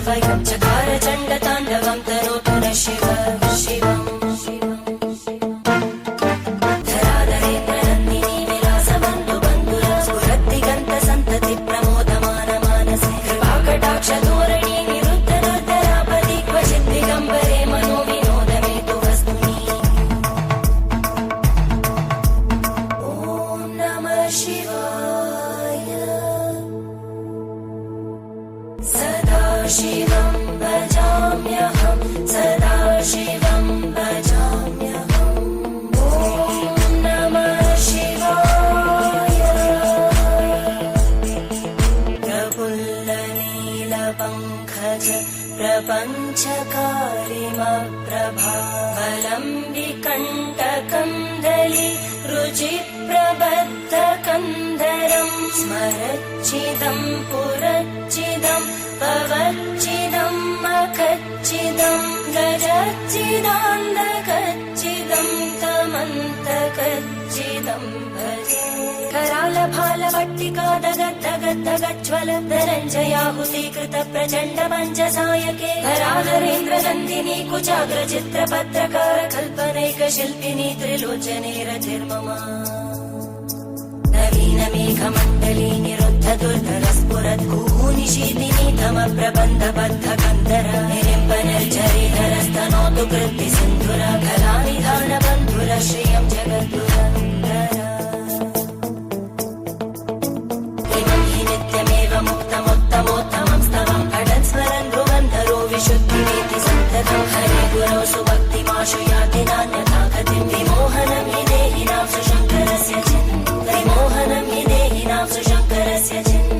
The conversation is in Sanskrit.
स्वयं चकार चण्डताण्डवं तनोतु नः शिवः शिवम् धराधरेन्द्रनन्दिनी विलासबन्धु बन्धुरा स्फुरद्दिगन्त सन्तति प्रमोदमान मानसे कृपाकटाक्षधोरणी निरुद्ध दुर्धरापदि क्वचित् दिगम्बरे मनो विनोदमेतु वस्तुनि ॐ नमः शिवाय सदा शिवं भजाम्यहं सदा शिवं भजाम्यहम् ॐ नमः शिवाय प्रफुल्लनीलपङ्कज प्रपञ्चकारिमप्रभावलं विकण्टकन्दली रुचिप्रबद्धकन्धरं स्मरच्चिदं पुरच्चिदं पवच्चिदं मखच्चिदं गजच्चिदान्धकच्चिदं तमन्तकच्चिदं भजे करालभालवट्टिका दगद्दगद्दगज्ज्वल धनञ्जयाहुतीकृत प्रचण्ड पञ्चसायके धराधरेन्द्रनन्दिनी कुचाग्रचित्रपत्रकार कल्पनैकशिल्पिनी त्रिलोचने रतिर्मम नवीनमेघमण्डली निरुद्ध दुर्धरस्फुरद्भूनिशीतिनी तमप्रबन्धबद्धकन्दर निरिम्बनिर्झरीधरस्तनोतु कृत्तिसिन्धुर कलानिधानबन्धुर श्रियं जगद्दुरन्दर इमं हि नित्यमेव मुक्तमुत्तमोत्तमं स्तवं अटत्स्मरन् ध्रुवन्धरो विशुद्धिमेति सन्ततं हरे गुरौ सुभक्तिमाशु याति नान्यथा गतिं विमोहनं हि देहिनां सुशङ्करस्य चिन् विमोहनं हि देहिनां सुशङ्करस्य चिन्